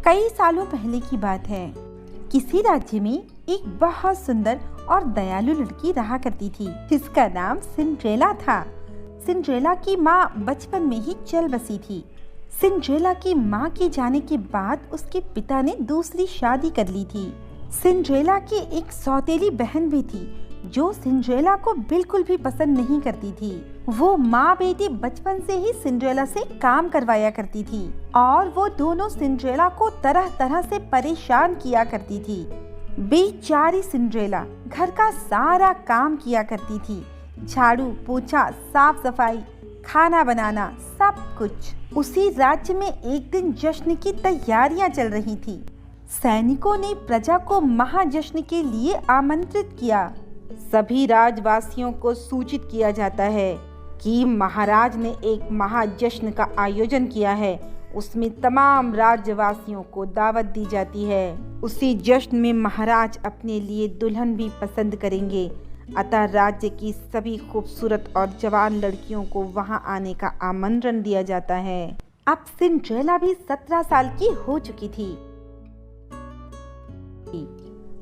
कई सालों पहले की बात है। किसी राज्य में एक बहुत सुंदर और दयालु लड़की रहा करती थी जिसका नाम सिंड्रेला था। सिंड्रेला की माँ बचपन में ही चल बसी थी। सिंड्रेला की माँ के जाने के बाद उसके पिता ने दूसरी शादी कर ली थी। सिंड्रेला की एक सौतेली बहन भी थी जो सिंड्रेला को बिल्कुल भी पसंद नहीं करती थी। वो माँ बेटी बचपन से ही सिंड्रेला से काम करवाया करती थी और वो दोनों सिंड्रेला को तरह तरह से परेशान किया करती थी। बेचारी सिंड्रेला घर का सारा काम किया करती थी, झाड़ू पोछा, साफ सफाई, खाना बनाना, सब कुछ। उसी राज्य में एक दिन जश्न की तैयारियां चल रही थी। सैनिकों ने प्रजा को महाजश्न के लिए आमंत्रित किया। सभी राजवासियों को सूचित किया जाता है कि महाराज ने एक महाजश्न का आयोजन किया है। उसमें तमाम राज्यवासियों को दावत दी जाती है। उसी जश्न में महाराज अपने लिए दुल्हन भी पसंद करेंगे, अतः राज्य की सभी खूबसूरत और जवान लड़कियों को वहां आने का आमंत्रण दिया जाता है। अब सिंड्रेला भी 17 साल की हो चुकी थी।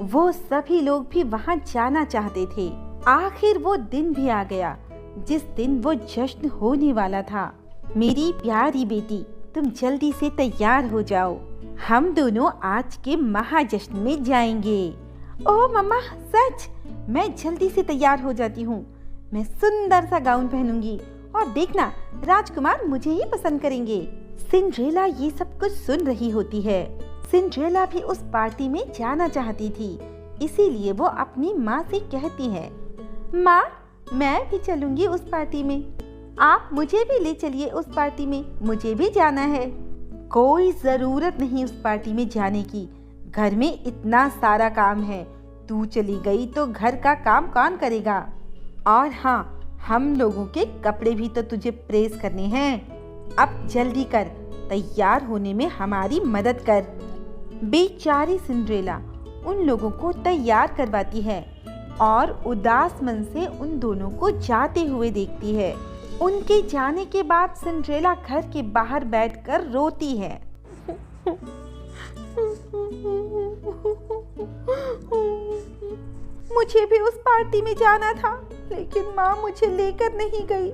वो सभी लोग भी वहां जाना चाहते थे। आखिर वो दिन भी आ गया जिस दिन वो जश्न होने वाला था। मेरी प्यारी बेटी, तुम जल्दी से तैयार हो जाओ, हम दोनों आज के महाजश्न में जाएंगे। ओह मम्मा, सच? मैं जल्दी से तैयार हो जाती हूँ। मैं सुंदर सा गाउन पहनूंगी और देखना राजकुमार मुझे ही पसंद करेंगे। सिंड्रेला ये सब कुछ सुन रही होती है। सिंड्रेला भी उस पार्टी में जाना चाहती थी, इसीलिए वो अपनी माँ से कहती है, माँ मैं भी चलूंगी उस पार्टी में, आप मुझे भी ले चलिए उस पार्टी में, मुझे भी जाना है। कोई जरूरत नहीं उस पार्टी में जाने की, घर में इतना सारा काम है, तू चली गई तो घर का काम कौन करेगा? और हाँ, हम लोगों के कपड़े भी तो तुझे प्रेस करने हैं। अब जल्दी कर, तैयार होने में हमारी मदद कर। बेचारी सिंड्रेला उन लोगों को तैयार करवाती है और उदास मन से उन दोनों को जाते हुए देखती है। उनके जाने के बाद सिंड्रेला घर के बाहर बैठकर रोती है। मुझे भी उस पार्टी में जाना था, लेकिन माँ मुझे लेकर नहीं गई।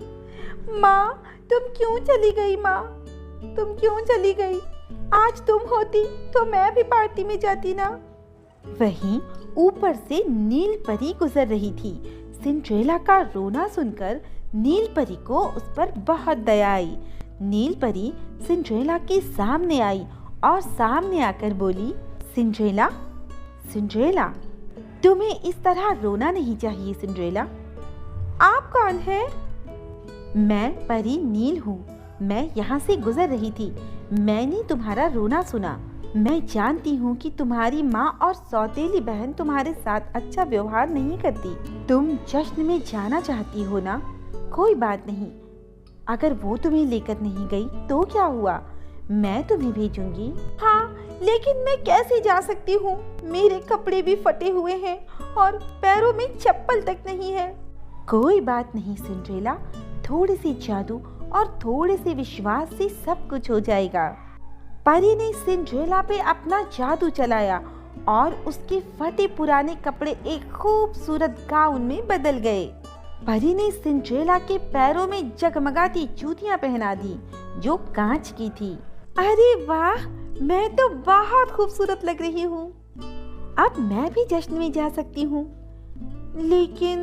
माँ तुम क्यों चली गई? माँ तुम क्यों चली गई? आज तुम होती तो मैं भी पार्टी में जाती ना। वहीं ऊपर से नील परी गुजर रही थी। सिंड्रेला का रोना सुनकर नील परी को उस पर बहुत दया आई। नील परी सिंड्रेला के सामने आई और सामने आकर बोली, सिंड्रेला, सिंड्रेला, तुम्हें इस तरह रोना नहीं चाहिए। सिंड्रेला, आप कौन है? मैं परी नील हूँ। मैं यहाँ से गुजर रही थी, मैंने तुम्हारा रोना सुना। मैं जानती हूँ कि तुम्हारी माँ और सौतेली बहन तुम्हारे साथ अच्छा व्यवहार नहीं करती। तुम जश्न में जाना चाहती हो ना? कोई बात नहीं, अगर वो तुम्हें लेकर नहीं गई तो क्या हुआ, मैं तुम्हें भेजूंगी। हाँ, लेकिन मैं कैसे जा सकती हूँ? मेरे कपड़े भी फटे हुए हैं और पैरों में चप्पल तक नहीं है। कोई बात नहीं सिंड्रेला, थोड़ी सी जादू और थोड़े से विश्वास से सब कुछ हो जाएगा। परी ने सिंड्रेला पे अपना जादू चलाया और उसके फटे पुराने कपड़े एक खूबसूरत गाउन में बदल गए। परी ने सिंड्रेला के पैरों में जगमगाती जूतियां पहना दी जो कांच की थी। अरे वाह, मैं तो बहुत खूबसूरत लग रही हूँ। अब मैं भी जश्न में जा सकती हूँ, लेकिन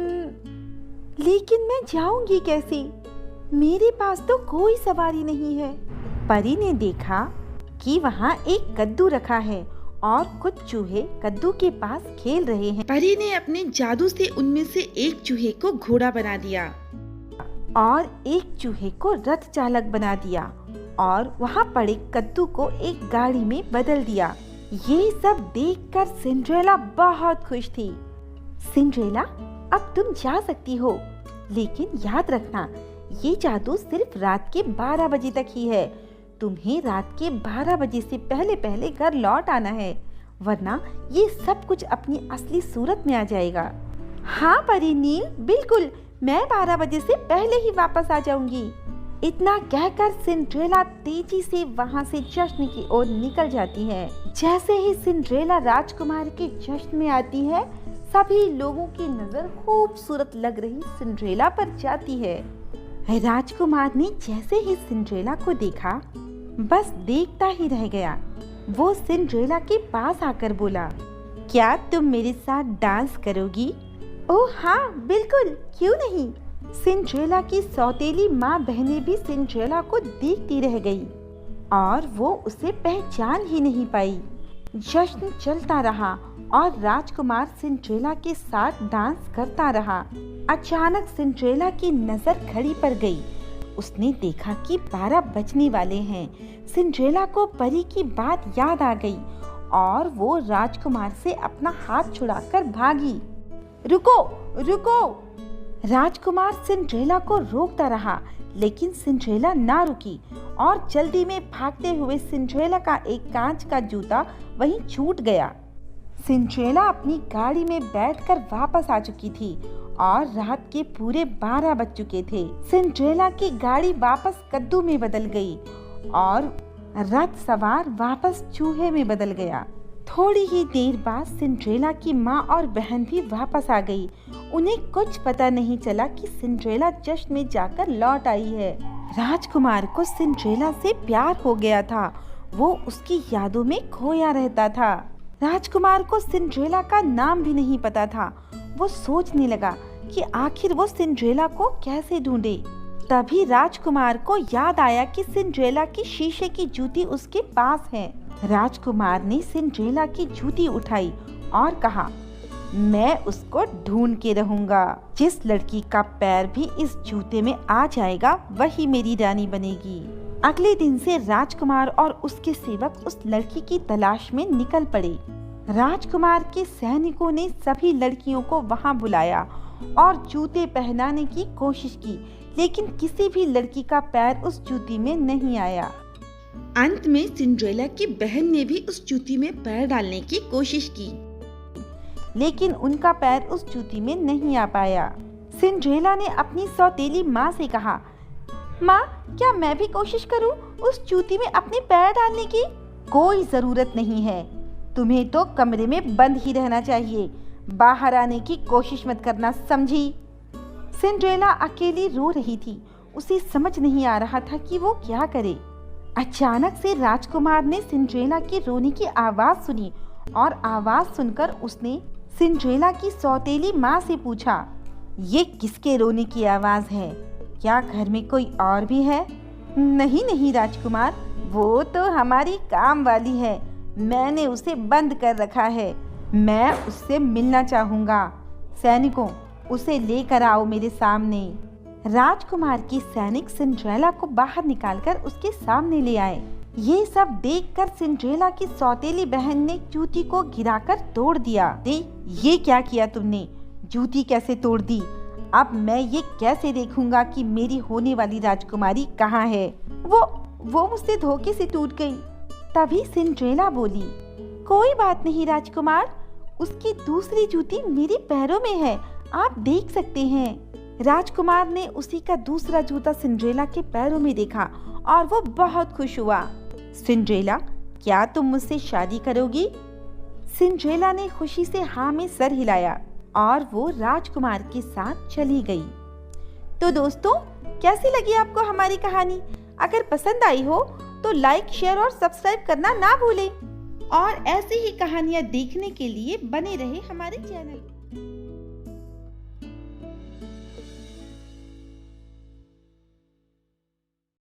मैं जाऊंगी कैसे? मेरे पास तो कोई सवारी नहीं है। परी ने देखा कि वहाँ एक कद्दू रखा है और कुछ चूहे कद्दू के पास खेल रहे हैं। परी ने अपने जादू से उनमें से एक चूहे को घोड़ा बना दिया और एक चूहे को रथ चालक बना दिया और वहाँ पड़े कद्दू को एक गाड़ी में बदल दिया। ये सब देखकर सिंड्रेला बहुत खुश थी। सिंड्रेला, अब तुम जा सकती हो, लेकिन याद रखना ये जादू सिर्फ रात के 12 बजे तक ही है। तुम्हें रात के 12 बजे से पहले पहले घर लौट आना है, वरना ये सब कुछ अपनी असली सूरत में आ जाएगा। हाँ परी नील, बिल्कुल, मैं 12 बजे से पहले ही वापस आ जाऊंगी। इतना कहकर सिंड्रेला तेजी से वहां से जश्न की ओर निकल जाती है। जैसे ही सिंड्रेला राजकुमार के जश्न में आती है, सभी लोगों की नजर खूबसूरत लग रही सिंड्रेला पर जाती है। राजकुमार ने जैसे ही सिंड्रेला को देखा, बस देखता ही रह गया। वो सिंड्रेला के पास आकर बोला, क्या तुम मेरे साथ डांस करोगी? ओह हाँ बिल्कुल, क्यों नहीं। सिंड्रेला की सौतेली माँ बहनें भी सिंड्रेला को देखती रह गई और वो उसे पहचान ही नहीं पाई। जश्न चलता रहा और राजकुमार सिंड्रेला के साथ डांस करता रहा। अचानक सिंड्रेला की नजर घड़ी पर गई। उसने देखा कि 12 बजने वाले हैं। सिंड्रेला को परी की बात याद आ गई और वो राजकुमार से अपना हाथ छुड़ाकर भागी। रुको रुको! राजकुमार सिंड्रेला को रोकता रहा, लेकिन सिंड्रेला ना रुकी और जल्दी में भागते हुए सिंड्रेला का एक कांच का जूता वहीं छूट गया। सिंड्रेला अपनी गाड़ी में बैठकर वापस आ चुकी थी और रात के पूरे 12 बज चुके थे। सिंड्रेला की गाड़ी वापस कद्दू में बदल गई और रथ सवार वापस चूहे में बदल गया। थोड़ी ही देर बाद सिंड्रेला की माँ और बहन भी वापस आ गई। उन्हें कुछ पता नहीं चला कि सिंड्रेला जश्न में जाकर लौट आई है। राजकुमार को सिंड्रेला से प्यार हो गया था। वो उसकी यादों में खोया रहता था। राजकुमार को सिंड्रेला का नाम भी नहीं पता था। वो सोचने लगा कि आखिर वो सिंड्रेला को कैसे ढूंढे। तभी राजकुमार को याद आया कि सिंड्रेला की शीशे की जूती उसके पास है। राजकुमार ने सिंड्रेला की जूती उठाई और कहा, मैं उसको ढूंढ के रहूंगा। जिस लड़की का पैर भी इस जूते में आ जाएगा, वही मेरी रानी बनेगी। अगले दिन से राजकुमार और उसके सेवक उस लड़की की तलाश में निकल पड़े। राजकुमार के सैनिकों ने सभी लड़कियों को वहां बुलाया और जूते पहनाने की कोशिश की, लेकिन किसी भी लड़की का पैर उस जूती में नहीं आया। अंत में सिंड्रेला की बहन ने भी उस जूती में पैर डालने की कोशिश की, लेकिन उनका पैर उस जूती में नहीं आ पाया। सिंड्रेला ने अपनी सौतेली माँ से कहा, माँ, क्या मैं भी कोशिश करूँ उस जूती में अपने पैर डालने की? कोई जरूरत नहीं है, तुम्हें तो कमरे में बंद ही रहना चाहिए। बाहर आने की कोशिश मत करना, समझी? सिंड्रेला अकेली रो रही थी। उसे समझ नहीं आ रहा था कि वो क्या करे। अचानक से राजकुमार ने सिंड्रेला की रोने की आवाज सुनी और आवाज सुनकर उसने सिंड्रेला की सौतेली माँ से पूछा, ये किसके रोने की आवाज है? क्या घर में कोई और भी है? नहीं नहीं राजकुमार, वो तो हमारी काम वाली है। मैंने उसे बंद कर रखा है। मैं उससे मिलना चाहूँगा। सैनिकों, उसे लेकर आओ मेरे सामने। राजकुमार की सैनिक सिंड्रेला को बाहर निकालकर उसके सामने ले आए। ये सब देखकर सिंड्रेला की सौतेली बहन ने जूती को गिराकर तोड़ दिया। ये क्या किया तुमने? जूती कैसे तोड़ दी? अब मैं ये कैसे देखूंगा कि मेरी होने वाली राजकुमारी कहाँ है? वो मुझसे धोखे से टूट गई। तभी सिंड्रेला बोली, कोई बात नहीं राजकुमार, उसकी दूसरी जूती मेरे पैरों में है, आप देख सकते हैं। राजकुमार ने उसी का दूसरा जूता सिंड्रेला के पैरों में देखा और वो बहुत खुश हुआ। सिंड्रेला, क्या तुम मुझसे शादी करोगी? सिंड्रेला ने खुशी से हाँ में सर हिलाया और वो राजकुमार के साथ चली गई। तो दोस्तों, कैसी लगी आपको हमारी कहानी? अगर पसंद आई हो तो लाइक, शेयर और सब्सक्राइब करना ना भूलें और ऐसी ही कहानियाँ देखने के लिए बने रहे हमारे चैनल।